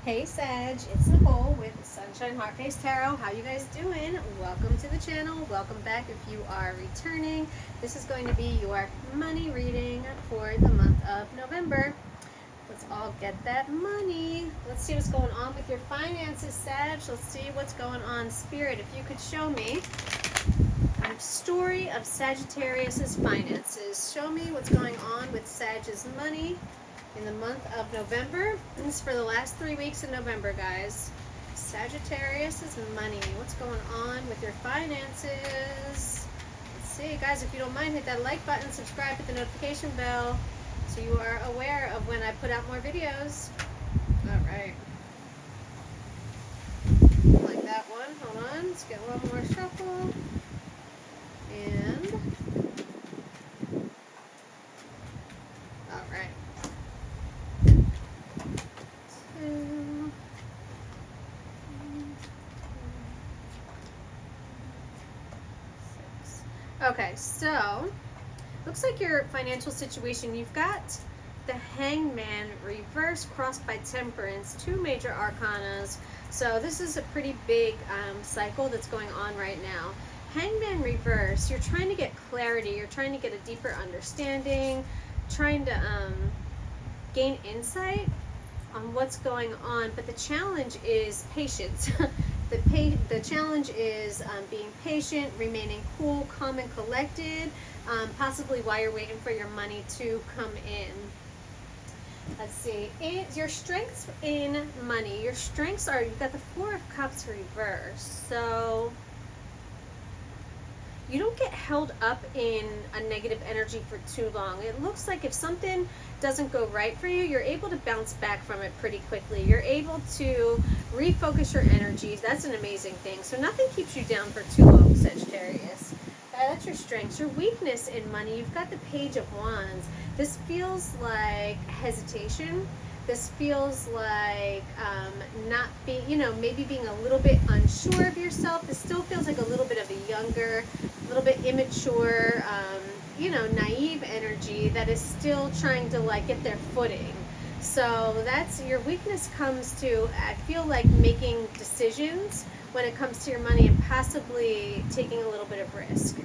Hey Sag, it's Nicole with Sunshine Heart-Face Tarot. How you guys doing? Welcome to the channel. Welcome back if you are returning. This is going to be your money reading for the month of November. Let's all get that money. Let's see what's going on with your finances, Sag. Let's see what's going on. Spirit, if you could show me a story of Sagittarius's finances. Show me what's going on with Sag's money in the month of November. This is for the last 3 weeks in November, guys. Sagittarius's money. What's going on with your finances? Let's see, guys. If you don't mind, hit that like button, subscribe, hit the notification bell, so you are aware of when I put out more videos. All right. Like that one. Hold on. Let's get one more shuffle. And all right. Okay, so looks like your financial situation, you've got the Hangman reverse crossed by Temperance, two major arcanas. So this is a pretty big cycle that's going on right now. Hangman reverse, you're trying to get clarity, you're trying to get a deeper understanding, trying to gain insight on what's going on, but the challenge is patience. The challenge is being patient, remaining cool, calm, and collected, possibly while you're waiting for your money to come in. Let's see. Your strengths in money. Your strengths are, you've got the Four of Cups reversed. So you don't get held up in a negative energy for too long. It looks like if something doesn't go right for you, you're able to bounce back from it pretty quickly. You're able to refocus your energies. That's an amazing thing. So nothing keeps you down for too long, Sagittarius. That's your strengths. Your weakness in money, you've got the Page of Wands. This feels like hesitation. This feels like not being, maybe being a little bit unsure of yourself. This still feels like a little bit of a younger, a little bit immature, naive energy that is still trying to get their footing. So that's your weakness comes to, I feel like, making decisions when it comes to your money and possibly taking a little bit of risk.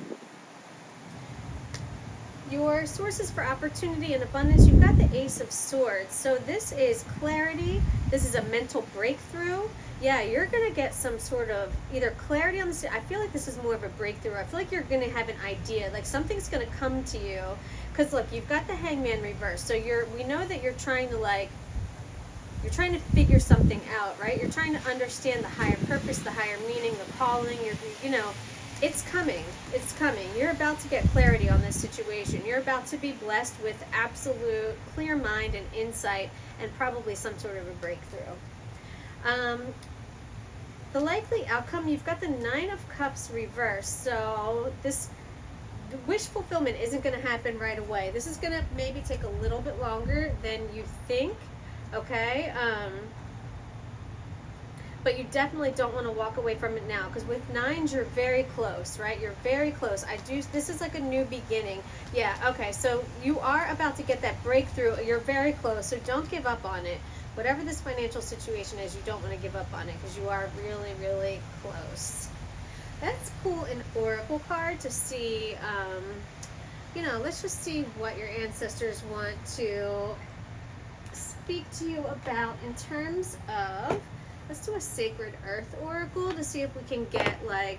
Your sources for opportunity and abundance, you've got the Ace of Swords. So this is clarity. This is a mental breakthrough. Yeah, you're going to get some sort of either clarity on this. I feel like this is more of a breakthrough. I feel like you're going to have an idea, like something's going to come to you. Because look, you've got the Hangman reverse. So we know that you're trying to figure something out, right? You're trying to understand the higher purpose, the higher meaning, the calling. It's coming. It's coming. You're about to get clarity on this situation. You're about to be blessed with absolute clear mind and insight and probably some sort of a breakthrough. The likely outcome, you've got the Nine of Cups reversed. So this wish fulfillment isn't going to happen right away. This is going to maybe take a little bit longer than you think, okay? But you definitely don't want to walk away from it now, because with nines, you're very close, right? You're very close. This is like a new beginning. Yeah, okay, so you are about to get that breakthrough. You're very close, so don't give up on it. Whatever this financial situation is, you don't want to give up on it, because you are really, really close. Let's pull an oracle card to see, let's just see what your ancestors want to speak to you about in terms of, let's do a Sacred Earth Oracle to see if we can get a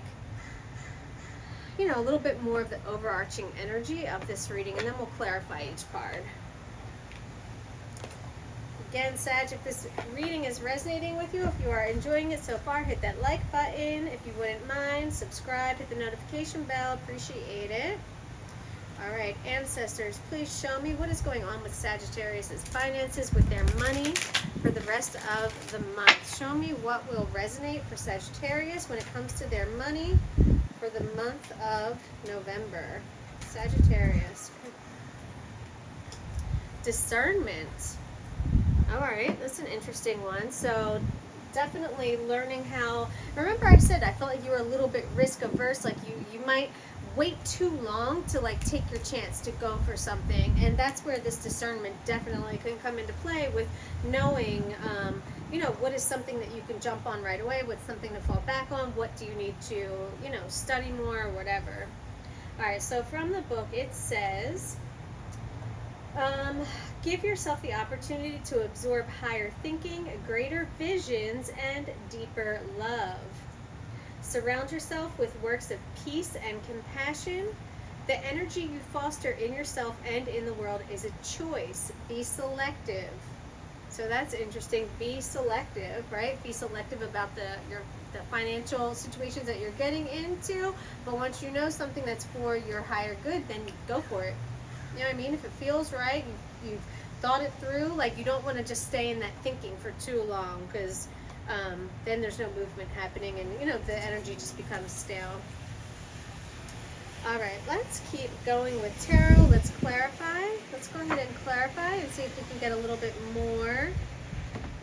little bit more of the overarching energy of this reading, and then we'll clarify each card. Again, Sag, if this reading is resonating with you, if you are enjoying it so far, hit that like button. If you wouldn't mind, subscribe, hit the notification bell. Appreciate it. All right, ancestors, please show me what is going on with Sagittarius' finances, with their money for the rest of the month. Show me what will resonate for Sagittarius when it comes to their money for the month of November. Sagittarius. Discernment. All right, that's an interesting one. So definitely learning how, remember I said I felt like you were a little bit risk averse, like you might wait too long to take your chance to go for something, and that's where this discernment definitely can come into play with knowing what is something that you can jump on right away? What's something to fall back on? What do you need to, you know, study more or whatever? All right, so from the book, it says, give yourself the opportunity to absorb higher thinking, greater visions, and deeper love. Surround yourself with works of peace and compassion. The energy you foster in yourself and in the world is a choice. Be selective. So that's interesting. Be selective, right? Be selective about the financial situations that you're getting into. But once you know something that's for your higher good, then go for it. You know what I mean? If it feels right, you've thought it through. Like, you don't want to just stay in that thinking for too long, because then there's no movement happening, and you know, the energy just becomes stale. All right, let's keep going with tarot. Let's clarify. Let's go ahead and clarify and see if we can get a little bit more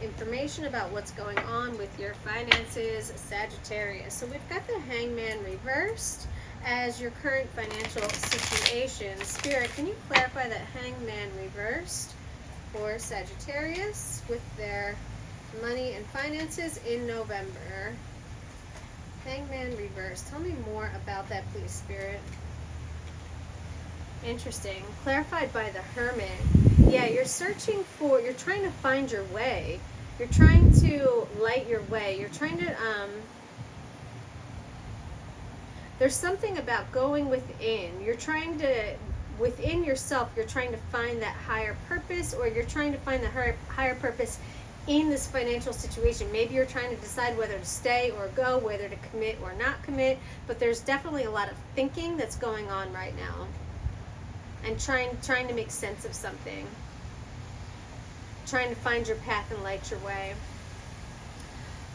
information about what's going on with your finances, Sagittarius. So we've got the Hangman reversed as your current financial situation. Spirit, can you clarify that Hangman reversed for Sagittarius with their money and finances in November? Hangman reversed. Tell me more about that, please, Spirit. Interesting. Clarified by the Hermit. Yeah, you're searching for, you're trying to find your way. You're trying to light your way. You're trying to, there's something about going within. You're trying to, within yourself, you're trying to find that higher purpose, or you're trying to find the higher purpose in this financial situation. Maybe you're trying to decide whether to stay or go, whether to commit or not commit, but there's definitely a lot of thinking that's going on right now, and trying to make sense of something, trying to find your path and light your way.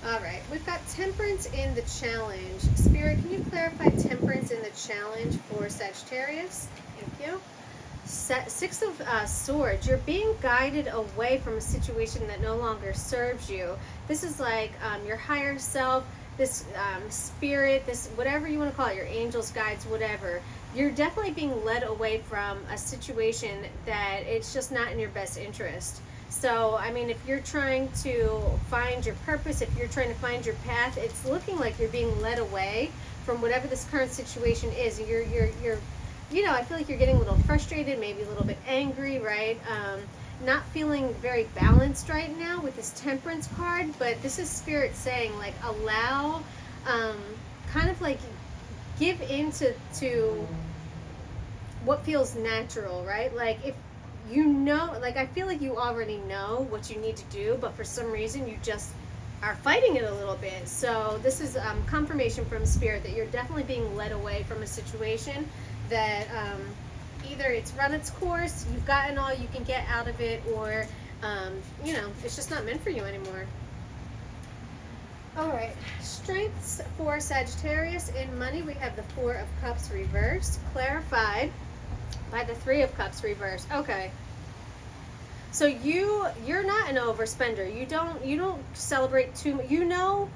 All right, we've got Temperance in the challenge. Spirit, can you clarify Temperance in the challenge for Sagittarius? Thank you. Six of Swords. You're being guided away from a situation that no longer serves you. This is like your higher self, this spirit, this whatever you want to call it, your angels, guides, whatever. You're definitely being led away from a situation that it's just not in your best interest. So, I mean, if you're trying to find your purpose, if you're trying to find your path, it's looking like you're being led away from whatever this current situation is. You're you know, I feel like you're getting a little frustrated, maybe a little bit angry, right? Not feeling very balanced right now with this Temperance card, but this is Spirit saying, like, allow, kind of like give into what feels natural, right? Like, if you know, like, I feel like you already know what you need to do, but for some reason you just are fighting it a little bit. So this is confirmation from Spirit that you're definitely being led away from a situation that either it's run its course, you've gotten all you can get out of it, or you know, it's just not meant for you anymore. All right, strengths for Sagittarius in money. We have the Four of Cups reversed, clarified by the Three of Cups reversed. Okay, so you're not an overspender. You don't celebrate too much. You know,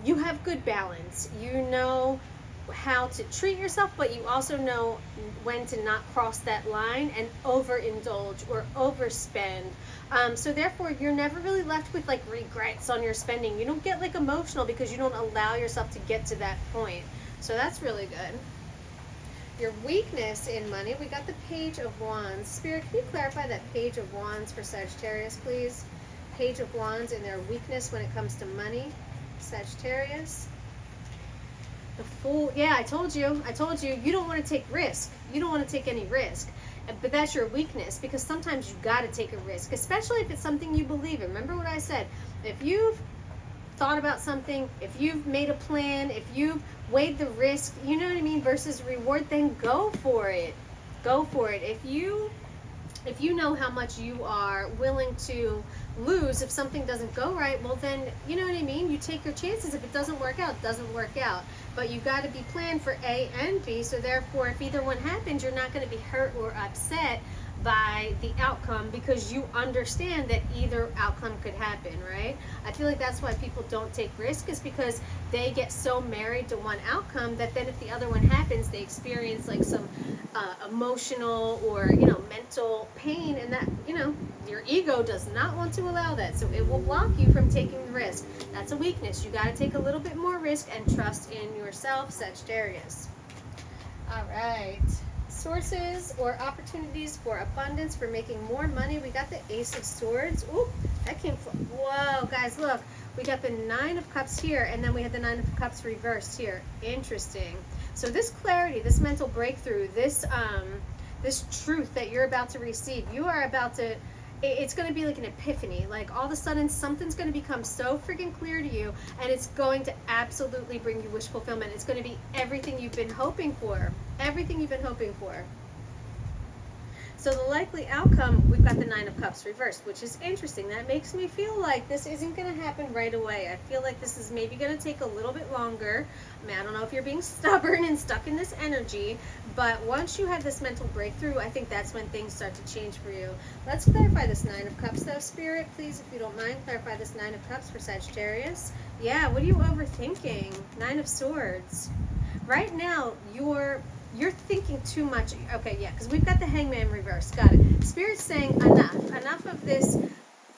you have good balance. You know how to treat yourself, but you also know when to not cross that line and overindulge or overspend. So therefore, you're never really left with like regrets on your spending. You don't get like emotional because you don't allow yourself to get to that point. So that's really good. Your weakness in money, we got the Page of Wands. Spirit, can you clarify that Page of Wands for Sagittarius, please? Page of Wands and their weakness when it comes to money, Sagittarius. The Fool. Yeah, I told you. You don't want to take risk. You don't want to take any risk. But that's your weakness, because sometimes you got to take a risk, especially if it's something you believe in. Remember what I said. If you've thought about something, if you've made a plan, if you've weighed the risk, you know what I mean, versus reward, then go for it. Go for it. If you know how much you are willing to lose if something doesn't go right, well then, you know what I mean, you take your chances. If it doesn't work out, it doesn't work out. But you got to be planned for A and B, so therefore if either one happens, you're not going to be hurt or upset. by the outcome because you understand that either outcome could happen, right? I feel like that's why people don't take risk, is because they get so married to one outcome that then if the other one happens, they experience like some emotional or, you know, mental pain, and that, you know, your ego does not want to allow that, so it will block you from taking the risk. That's a weakness. You got to take a little bit more risk and trust in yourself, Sagittarius. All right. Sources or opportunities for abundance, for making more money. We got the Ace of Swords. Ooh, that came from, whoa, guys, look. We got the Nine of Cups here, and then we had the Nine of Cups reversed here. Interesting. So this clarity, this mental breakthrough, this truth that you're about to receive, you are about to, it's going to be like an epiphany. Like all of a sudden something's going to become so freaking clear to you, and it's going to absolutely bring you wish fulfillment. It's going to be everything you've been hoping for. Everything you've been hoping for. So the likely outcome, we've got the Nine of Cups reversed, which is interesting. That makes me feel like this isn't going to happen right away. I feel like this is maybe going to take a little bit longer. I mean, I don't know if you're being stubborn and stuck in this energy, but once you have this mental breakthrough, I think that's when things start to change for you. Let's clarify this Nine of Cups though, Spirit, please, if you don't mind. Clarify this Nine of Cups for Sagittarius. Yeah, what are you overthinking? Nine of Swords. Right now, you're thinking too much. Okay, yeah, because we've got the Hangman reverse. Got it. Spirit's saying enough of this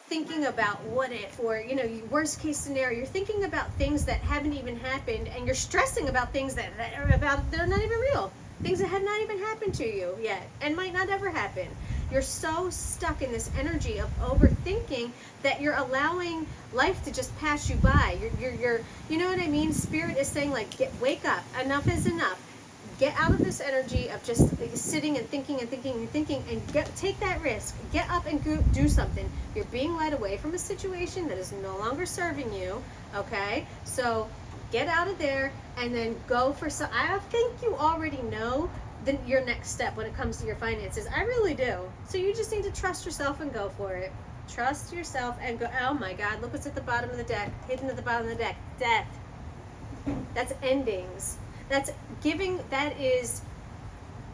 thinking about what if, or, you know, worst case scenario. You're thinking about things that haven't even happened, and you're stressing about things that are not even real. Things that have not even happened to you yet and might not ever happen. You're so stuck in this energy of overthinking that you're allowing life to just pass you by. You're you know what I mean? Spirit is saying, like, wake up. Enough is enough. Get out of this energy of just sitting and thinking and thinking and thinking, and take that risk. Get up and do something. You're being led away from a situation that is no longer serving you, okay? So get out of there and then go for some. I think you already know your next step when it comes to your finances. I really do. So you just need to trust yourself and go for it. Trust yourself and go. Oh my God, look what's at the bottom of the deck. Hidden at the bottom of the deck. Death. That's endings. That's giving, that is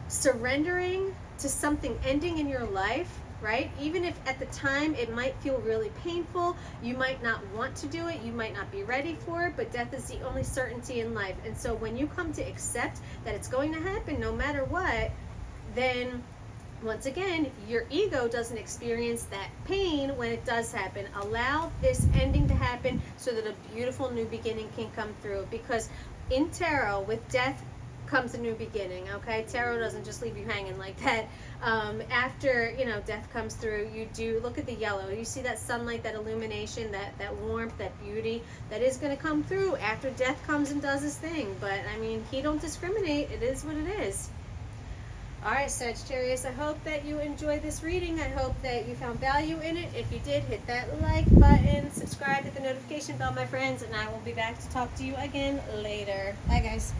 surrendering to something ending in your life, right? Even if at the time it might feel really painful, you might not want to do it, you might not be ready for it, but death is the only certainty in life. And so when you come to accept that it's going to happen no matter what, then once again, your ego doesn't experience that pain when it does happen. Allow this ending to happen so that a beautiful new beginning can come through. Because in tarot, with death comes a new beginning, okay? Tarot doesn't just leave you hanging like that. After, you know, death comes through, you do look at the yellow. You see that sunlight, that illumination, that warmth, that beauty that is going to come through after death comes and does his thing. But, I mean, he don't discriminate. It is what it is. All right, Sagittarius, I hope that you enjoyed this reading. I hope that you found value in it. If you did, hit that like button, subscribe, hit the notification bell, my friends, and I will be back to talk to you again later. Bye, guys.